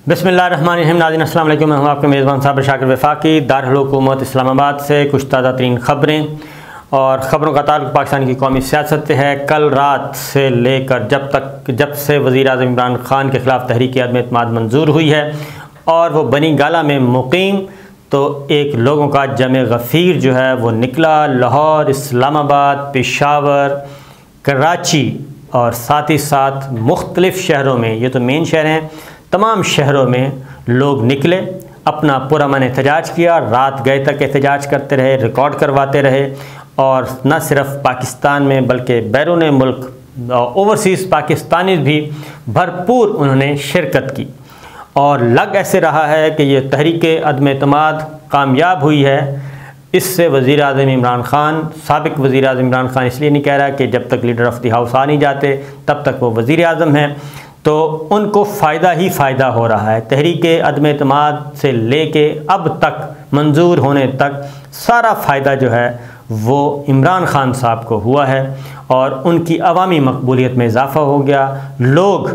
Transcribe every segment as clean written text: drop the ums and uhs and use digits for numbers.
बिस्मिल्लाहिर्रहमानिर्रहीम। नाज़रीन अस्सलाम वालेकुम। मैं हूं आपके मेज़बान साबिर शाकिर वफाकी दारुल हुकूमत इस्लामाबाद से कुछ ताज़ा तरीन ख़बरें और ख़बरों का ताल्लुक़ पाकिस्तान की कौमी सियासत से है। कल रात से लेकर जब से वज़ीर आज़म इमरान ख़ान के ख़िलाफ़ तहरीक अदम एतमाद मंजूर हुई है और वो बनी गाला में मुक़ीम, तो एक लोगों का जमे गफ़ीर जो है वो निकला। लाहौर, इस्लामाबाद, पेशावर, कराची और साथ ही साथ मुख्तलिफ़ शहरों में, ये तो मेन शहर हैं, तमाम शहरों में लोग निकले, अपना पुरअमन एहतजाज किया। रात गए तक एहतजाज करते रहे, रिकॉर्ड करवाते रहे और न सिर्फ पाकिस्तान में बल्कि बैरून मुल्क ओवरसीज़ पाकिस्तानी भी भरपूर उन्होंने शिरकत की। और लग ऐसे रहा है कि ये तहरीक अदम एतमाद कामयाब हुई है। इससे वज़ीर आज़म इमरान ख़ान, साबिक़ वज़ीर आज़म इमरान ख़ान इसलिए नहीं कह रहा कि जब तक लीडर ऑफ़ द हाउस आ नहीं जाते तब तक वो वज़ीर आज़म हैं, तो उनको फ़ायदा ही फ़ायदा हो रहा है। तहरीक अदम एतमाद से लेके अब तक मंजूर होने तक सारा फ़ायदा जो है वो इमरान ख़ान साहब को हुआ है और उनकी अवामी मकबूलियत में इजाफ़ा हो गया। लोग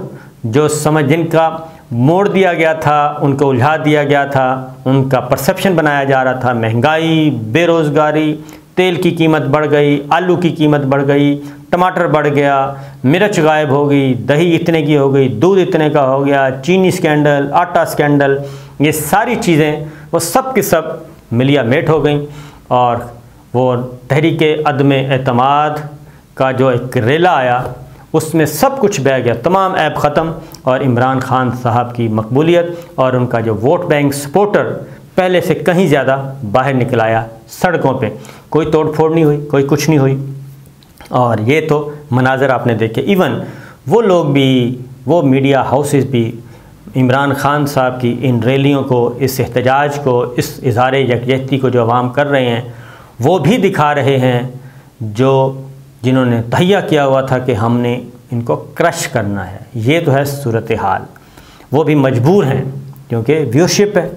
जो समझ जिनका मोड़ दिया गया था, उनको उलझा दिया गया था, उनका परसेप्शन बनाया जा रहा था, महंगाई, बेरोज़गारी, तेल की कीमत बढ़ गई, आलू की कीमत बढ़ गई, टमाटर बढ़ गया, मिर्च गायब हो गई, दही इतने की हो गई, दूध इतने का हो गया, चीनी स्कैंडल, आटा स्कैंडल, ये सारी चीज़ें वो सब की सब मिलिया मेट हो गई और वो तहरीक अदम एतमाद का जो एक रेला आया उसमें सब कुछ बह गया, तमाम ऐब ख़त्म और इमरान ख़ान साहब की मकबूलियत और उनका जो वोट बैंक सपोर्टर पहले से कहीं ज़्यादा बाहर निकल आया सड़कों पे। कोई तोड़ फोड़ नहीं हुई, कोई कुछ नहीं हुई और ये तो मनाज़र आपने देखे। इवन वो लोग भी, वो मीडिया हाउसेस भी इमरान ख़ान साहब की इन रैलियों को, इस एहतजाज को, इस इज़हार यकजहती को जो अवाम कर रहे हैं वो भी दिखा रहे हैं, जो जिन्होंने तहैया किया हुआ था कि हमने इनको क्रश करना है। ये तो है सूरत हाल। वो भी मजबूर हैं क्योंकि व्यूअरशिप है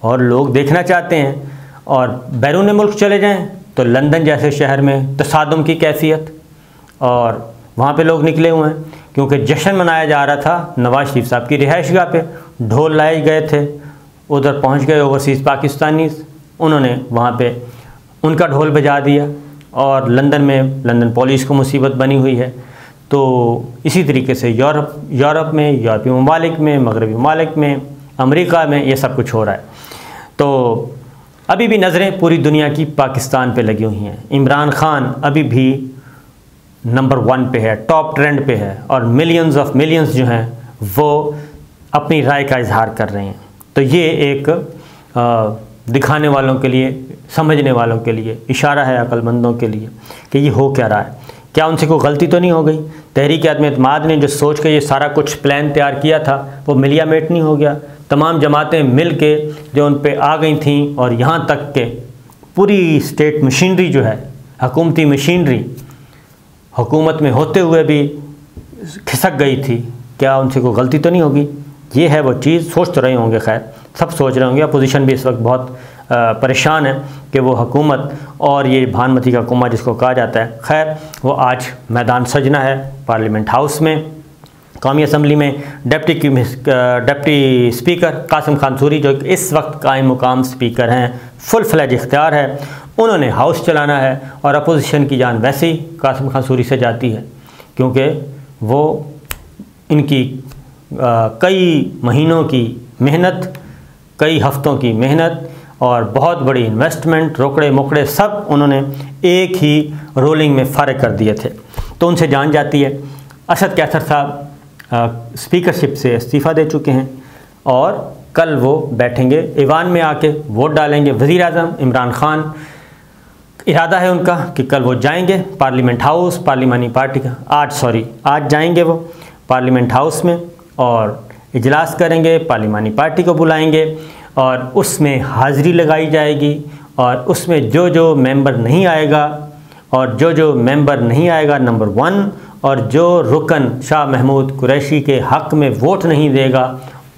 और लोग देखना चाहते हैं। और बैरून मुल्क चले जाएं तो लंदन जैसे शहर में तसादुम की कैफियत और वहाँ पे लोग निकले हुए हैं क्योंकि जश्न मनाया जा रहा था नवाज़ शरीफ साहब की रिहाइशगाह पे। ढोल लाए गए थे, उधर पहुँच गए ओवरसीज़ पाकिस्तानी, उन्होंने वहाँ पे उनका ढोल बजा दिया और लंदन में लंदन पुलिस को मुसीबत बनी हुई है। तो इसी तरीके से यूरोप में, यूरोपीय ममालिक में, मगरबी ममालिक में, अमेरिका में ये सब कुछ हो रहा है। तो अभी भी नज़रें पूरी दुनिया की पाकिस्तान पे लगी हुई हैं। इमरान ख़ान अभी भी नंबर 1 पे है, टॉप ट्रेंड पे है और मिलियंस ऑफ मिलियंस जो हैं वो अपनी राय का इजहार कर रहे हैं। तो ये एक दिखाने वालों के लिए, समझने वालों के लिए इशारा है, अक्लमंदों के लिए कि ये हो क्या रहा है। क्या उनसे कोई गलती तो नहीं हो गई? तहरीक अदम एतमाद ने जो सोच के ये सारा कुछ प्लान तैयार किया था वो मिलिया मेट नहीं हो गया? तमाम जमातें मिल के जो उन पे आ गई थीं और यहाँ तक के पूरी स्टेट मशीनरी जो है, हुकूमती मशीनरी हुकूमत में होते हुए भी खिसक गई थी, क्या उनसे कोई गलती तो नहीं होगी? ये है वो चीज़। सोच तो रहे होंगे, खैर सब सोच रहे होंगे। अपोजिशन भी इस वक्त बहुत परेशान है कि वो हुकूमत और ये भानमती का कुम्मा जिसको कहा जाता है, खैर वो आज मैदान सजना है पार्लियामेंट हाउस में। कौमी असम्बली में डिप्टी स्पीकर कासिम खान सूरी जो इस वक्त कायम मुकाम स्पीकर हैं, फुल फ्लैज इख्तियार है, उन्होंने हाउस चलाना है और अपोजिशन की जान वैसे ही कासिम खान सूरी से जाती है क्योंकि वो इनकी कई महीनों की मेहनत, कई हफ्तों की मेहनत और बहुत बड़ी इन्वेस्टमेंट, रोकड़े मोकड़े सब उन्होंने एक ही रोलिंग में फ़ारिग कर दिए थे, तो उनसे जान जाती है। असद कैसर साहब स्पीकरशिप से इस्तीफ़ा दे चुके हैं और कल वो बैठेंगे ईवान में आके वोट डालेंगे। वज़ीर आज़म इमरान ख़ान, इरादा है उनका कि कल वो जाएंगे पार्लियामेंट हाउस, पार्लिमानी पार्टी का आज जाएंगे वो पार्लियामेंट हाउस में और इजलास करेंगे, पार्लिमानी पार्टी को बुलाएंगे और उसमें हाज़िरी लगाई जाएगी और उसमें जो मेंबर नहीं आएगा और जो मेंबर नहीं आएगा नंबर 1 और जो रुकन शाह महमूद कुरैशी के हक़ में वोट नहीं देगा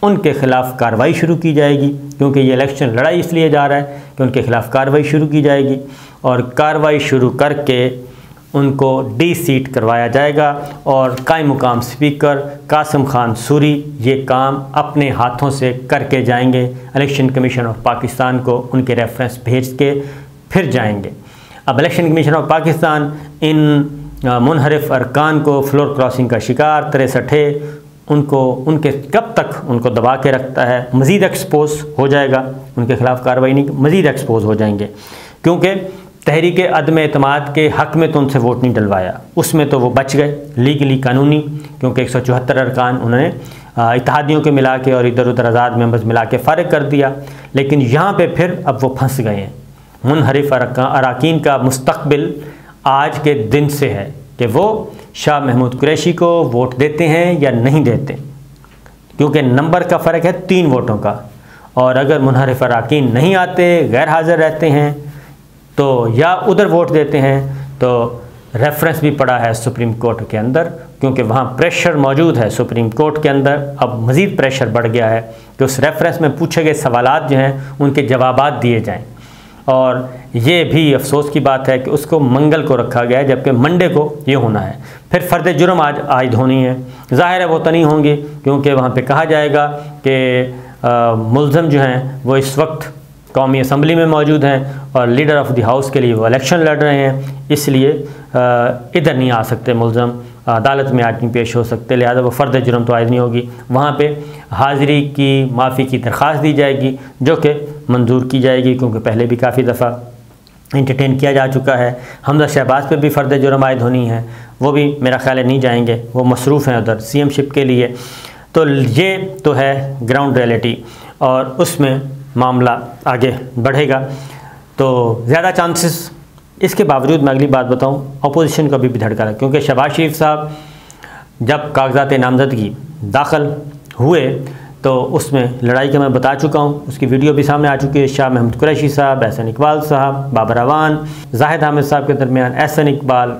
उनके ख़िलाफ़ कार्रवाई शुरू की जाएगी क्योंकि ये इलेक्शन लड़ाई इसलिए जा रहा है कि उनके ख़िलाफ़ कार्रवाई शुरू की जाएगी और कार्रवाई शुरू करके उनको डी सीट करवाया जाएगा और कायम मुकाम स्पीकर कासिम खान सूरी ये काम अपने हाथों से करके जाएंगे। इलेक्शन कमीशन ऑफ पाकिस्तान को उनके रेफरेंस भेज के फिर जाएंगे। अब इलेक्शन कमीशन ऑफ पाकिस्तान इन मुनहरिफ अरकान को फ्लोर क्रॉसिंग का शिकार 63 उनके कब तक उनको दबा के रखता है, मज़ीद एक्सपोज हो जाएगा, उनके ख़िलाफ़ कार्रवाई नहीं, मज़ीद एक्सपोज हो जाएंगे। क्योंकि तहरीक अदम एतमाद के हक़ में तो उनसे वोट नहीं डलवाया, उसमें तो वो बच गए लीगली कानूनी, क्योंकि 174 अरकान उन्होंने इत्तेहादियों के मिला के और इधर उधर आज़ाद मेंबर्स मिला के फ़ारिग कर दिया। लेकिन यहाँ पे फिर अब वो फंस गए हैं। मुनहरिफ अराकीन का मुस्तक़बिल आज के दिन से है कि वो शाह महमूद कुरैशी को वोट देते हैं या नहीं देते, क्योंकि नंबर का फ़र्क है 3 वोटों का। और अगर मुनहरिफ अराकीन नहीं आते, गैर हाज़िर रहते हैं, तो या उधर वोट देते हैं। तो रेफरेंस भी पड़ा है सुप्रीम कोर्ट के अंदर, क्योंकि वहाँ प्रेशर मौजूद है सुप्रीम कोर्ट के अंदर। अब मज़ीद प्रेशर बढ़ गया है कि उस रेफरेंस में पूछे गए सवालात जो हैं उनके जवाबात दिए जाएं। और ये भी अफसोस की बात है कि उसको मंगल को रखा गया है, जबकि मंडे को ये होना है। फिर फ़र्द जुर्म आज आयद होनी है, ज़ाहिर है वो तो नहीं होंगी, क्योंकि वहाँ पे कहा जाएगा कि मुल्ज़म जो हैं वो इस वक्त कौमी असम्बली में मौजूद हैं और लीडर ऑफ़ द हाउस के लिए वो इलेक्शन लड़ रहे हैं, इसलिए इधर नहीं आ सकते मुल्ज़म, अदालत में आज नहीं पेश हो सकते, लिहाजा वो फ़र्द जुर्म तो आयद नहीं होगी। वहाँ पे हाज़िरी की माफ़ी की दरख्वास्त दी जाएगी, जो कि मंजूर की जाएगी, क्योंकि पहले भी काफ़ी दफ़ा इंटरटेन किया जा चुका है। हमजा शहबाज पर भी फ़र्द जुर्म आयद होनी है, वो भी मेरा ख्याल है नहीं जाएंगे, वो मसरूफ़ हैं उधर सीएम शिप के लिए। तो ये तो है ग्राउंड रियलिटी, और उसमें मामला आगे बढ़ेगा तो ज़्यादा चांसेस। इसके बावजूद मैं अगली बात बताऊं, अपोजिशन को भी धड़का लगा, क्योंकि शहबाज शरीफ साहब जब कागजात नामजदगी दाखिल हुए तो उसमें लड़ाई का मैं बता चुका हूं, उसकी वीडियो भी सामने आ चुकी है। शाह महमूद कुरैशी साहब, एहसन इकबाल साहब, बाबर अवान, जाहिद हामिद साहब के दरमियान, एहसन इकबाल,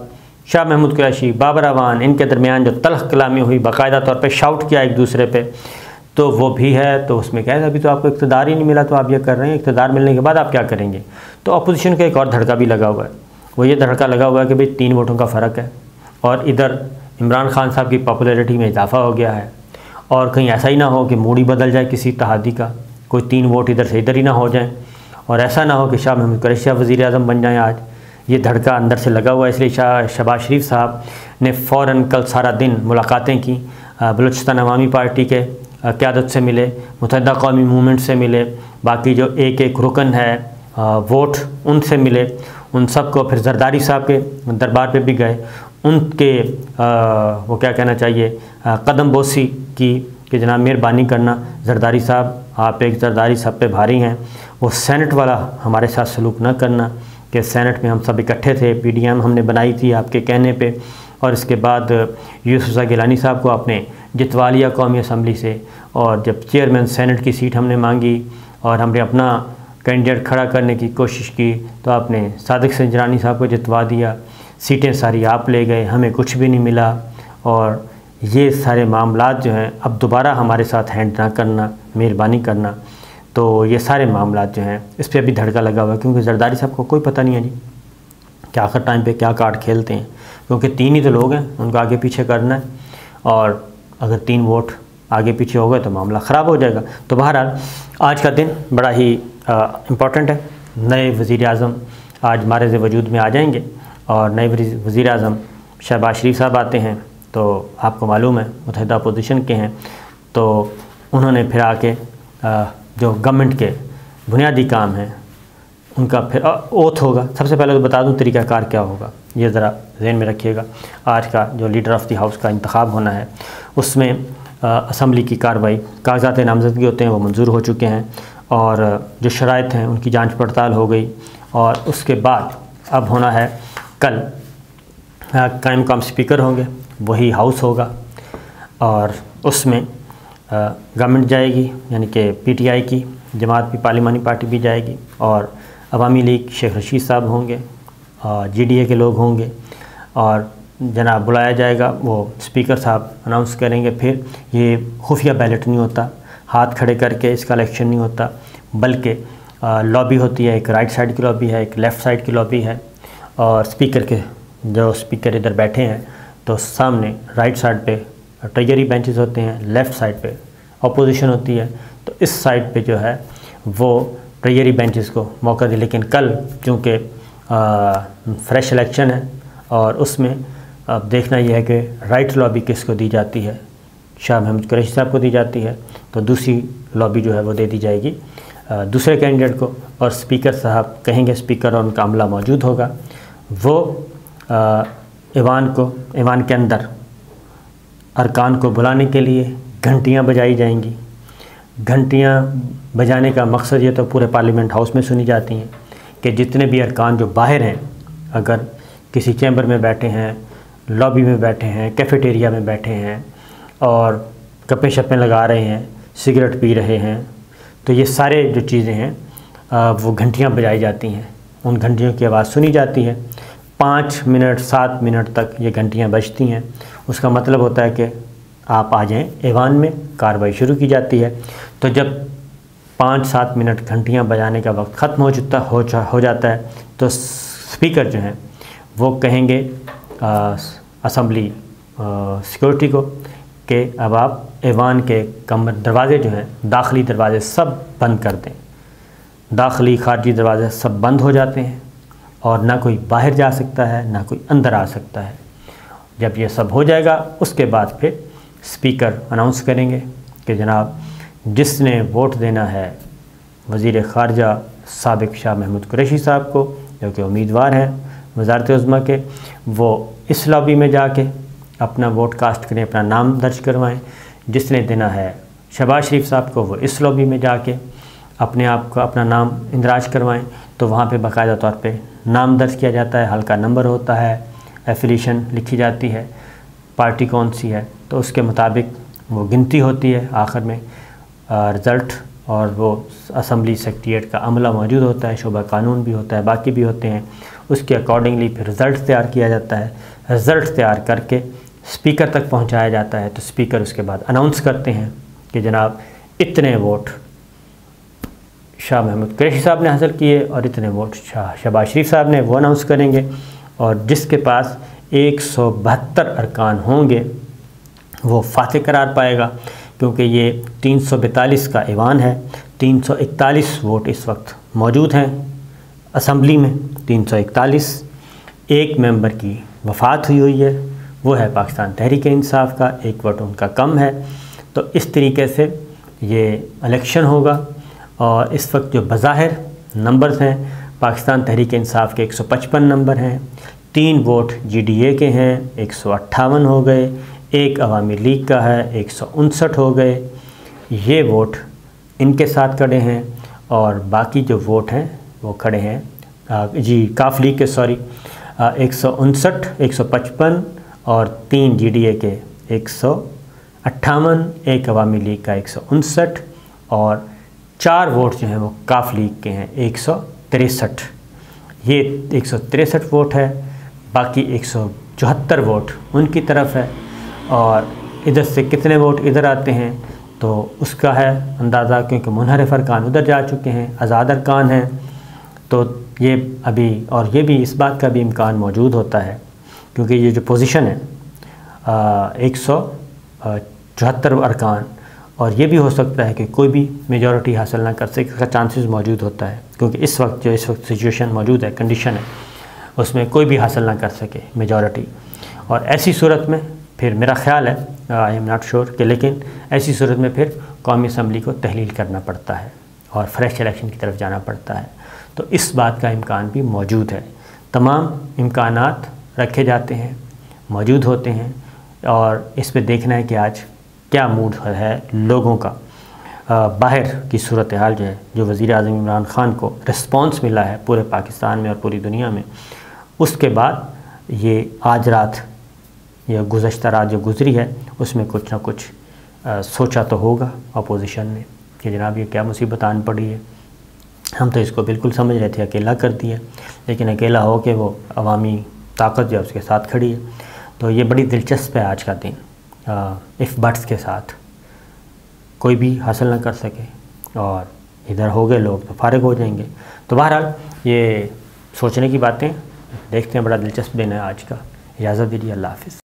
शाह महमूद कुरैशी, बाबर अवान, इनके दरमियान जो तल्ख कलामी हुई, बाकायदा तौर पर शाउट किया एक दूसरे पर, तो वो भी है। तो उसमें क्या है, अभी तो आपको इक़्तिदार ही नहीं मिला तो आप ये कर रहे हैं, इक़्तिदार मिलने के बाद आप क्या करेंगे। तो अपोजिशन का एक और धड़का भी लगा हुआ है, वो ये धड़का लगा हुआ है कि भाई 3 वोटों का फ़र्क है और इधर इमरान खान साहब की पॉपुलैरिटी में इजाफा हो गया है, और कहीं ऐसा ही ना हो कि मूड ही बदल जाए किसी इत्तेहादी का, कोई 3 वोट इधर से इधर ही ना हो जाएँ, और ऐसा ना हो कि शाह महमूद कुरैशी वज़ीर आज़म बन जाएँ। आज ये धड़का अंदर से लगा हुआ है, इसलिए शहबाज शरीफ साहब ने फ़ौरन कल सारा दिन मुलाकातें की, बलूचिस्तान अवामी पार्टी के क़यादत से मिले, मुत्तहिदा कौमी मूवमेंट से मिले, बाकी जो एक रुकन है वोट उनसे मिले, उन सब को, फिर जरदारी साहब के दरबार पे भी गए, उनके वो क्या कहना चाहिए कदम बोसी की कि जनाब मेहरबानी करना, जरदारी साहब आप एक जरदारी सब पे भारी हैं, वो सेनेट वाला हमारे साथ सलूक न करना कि सेनेट में हम सब इकट्ठे थे, PDM हमने बनाई थी आपके कहने पे, और इसके बाद यूसुफ गिलानी साहब को आपने जितवा लिया कौमी असम्बली से, और जब चेयरमैन सेनेट की सीट हमने मांगी और हमने अपना कैंडिडेट खड़ा करने की कोशिश की तो आपने सादिक संजरानी साहब को जितवा दिया, सीटें सारी आप ले गए, हमें कुछ भी नहीं मिला। और ये सारे मामलात जो हैं अब दोबारा हमारे साथ हैंड ना करना, मेहरबानी करना। तो ये सारे मामलात जो हैं इस पर भी धड़का लगा हुआ है, क्योंकि जरदारी साहब को कोई पता नहीं है जी कि आखिर टाइम पे क्या कार्ड खेलते हैं, क्योंकि 3 ही तो लोग हैं, उनको आगे पीछे करना है, और अगर 3 वोट आगे पीछे हो गए तो मामला ख़राब हो जाएगा। तो बहरहाल आज का दिन बड़ा ही इम्पॉर्टेंट है। नए वज़ीर आज़म आज मारज़ वजूद में आ जाएंगे, और नए वज़ीर आज़म शहबाज शरीफ साहब आते हैं, तो आपको मालूम है मुत्तहिदा अपोजिशन के हैं, तो उन्होंने फिर आके जो गवर्नमेंट के बुनियादी काम हैं उनका फिर ओथ होगा। सबसे पहले तो बता दूं तरीक़ाकार क्या होगा, ये ज़रा ज़हन में रखिएगा। आज का जो लीडर ऑफ़ द हाउस का इंतखाब होना है उसमें असम्बली की कार्रवाई, कागजात नामज़दगी होते हैं वो मंजूर हो चुके हैं, और जो शराइत हैं उनकी जांच पड़ताल हो गई, और उसके बाद अब होना है कल कायम मुकाम स्पीकर होंगे, वही हाउस होगा, और उसमें गवर्नमेंट जाएगी, यानी कि PTI की जमात भी, पार्लिमानी पार्टी भी जाएगी, और अवामी लीग शेख रशीद साहब होंगे, और GDA के लोग होंगे, और जनाब बुलाया जाएगा, वो स्पीकर साहब अनाउंस करेंगे। फिर ये खुफिया बैलेट नहीं होता, हाथ खड़े करके इसका इलेक्शन नहीं होता, बल्कि लॉबी होती है, एक राइट साइड की लॉबी है, एक लेफ़्ट साइड की लॉबी है, और स्पीकर के जो स्पीकर इधर बैठे हैं तो सामने राइट साइड पे ट्रेजरी बेंचेस होते हैं, लेफ़्ट साइड पे अपोजिशन होती है। तो इस साइड पे जो है वो ट्रेजरी बेंचेस को मौका दे। लेकिन कल चूँकि फ्रेश इलेक्शन है और उसमें अब देखना यह है कि राइट लॉबी किसको दी जाती है, शाह महमूद कुरैशी साहब को दी जाती है तो दूसरी लॉबी जो है वो दे दी जाएगी दूसरे कैंडिडेट को। और स्पीकर साहब कहेंगे, स्पीकर और उनका अमला मौजूद होगा, वो ईवान के अंदर अरकान को बुलाने के लिए घंटियां बजाई जाएंगी। घंटियां बजाने का मकसद ये तो पूरे पार्लियामेंट हाउस में सुनी जाती हैं कि जितने भी अरकान जो बाहर हैं, अगर किसी चैम्बर में बैठे हैं, लॉबी में बैठे हैं, कैफेटेरिया में बैठे हैं और गप्पे शप्पे लगा रहे हैं, सिगरेट पी रहे हैं, तो ये सारे जो चीज़ें हैं वो घंटियां बजाई जाती हैं। उन घंटियों की आवाज़ सुनी जाती है। 5 मिनट 7 मिनट तक ये घंटियां बजती हैं। उसका मतलब होता है कि आप आ जाएँ ऐवान में, कार्रवाई शुरू की जाती है। तो जब 5-7 मिनट घंटियां बजाने का वक्त ख़त्म हो जाता है तो स्पीकर जो हैं वो कहेंगे असम्बली सिक्योरिटी को कि अब आप ऐवान के कमर दरवाज़े जो हैं, दाखिली दरवाज़े सब बंद कर दें। दाखिली खारजी दरवाज़े सब बंद हो जाते हैं और ना कोई बाहर जा सकता है ना कोई अंदर आ सकता है। जब ये सब हो जाएगा उसके बाद फिर स्पीकर अनाउंस करेंगे कि जनाब जिसने वोट देना है वज़ीर ख़ारजा साबिक़ शाह महमूद कुरैशी साहब को, जो कि उम्मीदवार हैं वज़ारत उज़्मा के, वो इस लॉबी में जाके अपना वोट कास्ट करें, अपना नाम दर्ज करवाएं। जिसने देना है शहबाज शरीफ साहब को, वो इस लॉबी में जाके अपने आप का अपना नाम इंदराज करवाएं। तो वहाँ पे बाकायदा तौर पे नाम दर्ज किया जाता है, हल्का नंबर होता है, एफिलिएशन लिखी जाती है, पार्टी कौन सी है, तो उसके मुताबिक वो गिनती होती है आखिर में रिज़ल्ट। और वो असम्बली सेक्रेटेरिएट का अमला मौजूद होता है, शोबा कानून भी होता है, बाकी भी होते हैं। उसके अकॉर्डिंगली फिर रिज़ल्ट तैयार किया जाता है। रिज़ल्ट तैयार करके स्पीकर तक पहुंचाया जाता है। तो स्पीकर उसके बाद अनाउंस करते हैं कि जनाब इतने वोट शाह महमूद कुरैशी साहब ने हासिल किए और इतने वोट शहबाज शरीफ साहब ने, वो अनाउंस करेंगे। और जिसके पास 172 अरकान होंगे वो फातिह करार पाएगा, क्योंकि ये 342 का ऐवान है। 341 वोट इस वक्त मौजूद हैं असम्बली में। 341 एक मेंबर की वफ़ात हुई है, वो है पाकिस्तान तहरीक इंसाफ का, एक वोट उनका कम है। तो इस तरीके से ये इलेक्शन होगा। और इस वक्त जो बज़ाहिर नंबर्स हैं, पाकिस्तान तहरीक इंसाफ के 155 नंबर हैं, 3 वोट GDA के हैं 158 हो गए, एक अवामी लीग का है 159 हो गए। ये वोट इनके साथ खड़े हैं और बाकी जो वोट हैं वो खड़े हैं काफ लीग के 159, 155 और 3 GDA के 158, एक अवामी लीग का 159 और 4 वोट जो हैं वो काफ लीग के हैं 163। ये 163 वोट है, बाकी 174 वोट उनकी तरफ है। और इधर से कितने वोट इधर आते हैं तो उसका है अंदाज़ा, क्योंकि मुनहरिफ अरकान उधर जा चुके हैं, आज़ाद अरकान हैं। तो ये अभी, और ये भी इस बात का भी इम्कान मौजूद होता है क्योंकि ये जो पोजीशन है 174 अरकान, और ये भी हो सकता है कि कोई भी मेजॉरिटी हासिल ना कर सके का चांसेस मौजूद होता है, क्योंकि इस वक्त सिचुएशन मौजूद है, कंडीशन है, उसमें कोई भी हासिल ना कर सके मेजॉरिटी। और ऐसी सूरत में फिर मेरा ख़्याल है, आई एम नॉट श्योर कि, लेकिन ऐसी सूरत में फिर कौमी असम्बली को तहलील करना पड़ता है और फ्रेश इलेक्शन की तरफ जाना पड़ता है। तो इस बात का इम्कान भी मौजूद है। तमाम इम्कानात रखे जाते हैं, मौजूद होते हैं, और इस पे देखना है कि आज क्या मूड है लोगों का। बाहर की सूरत हाल जो है, जो वज़ीर आज़म इमरान ख़ान को रिस्पॉन्स मिला है पूरे पाकिस्तान में और पूरी दुनिया में, उसके बाद ये आज रात या गुज़श्ता रात जो गुज़री है उसमें कुछ ना कुछ सोचा तो होगा अपोजिशन ने कि जनाब ये क्या मुसीबत आन पड़ी है। हम तो इसको बिल्कुल समझ रहे थे अकेला कर दिया, लेकिन अकेला हो के वो अवामी ताकत जो है उसके साथ खड़ी है। तो ये बड़ी दिलचस्प है आज का दिन। इफ़ बट्स के साथ कोई भी हासिल ना कर सके और इधर हो गए लोग तो फारिग हो जाएंगे। तो बहरहाल ये सोचने की बातें देखते हैं, बड़ा दिलचस्प दिन है आज का। इजाज़त दीजिए, अल्लाह हाफ़िज़।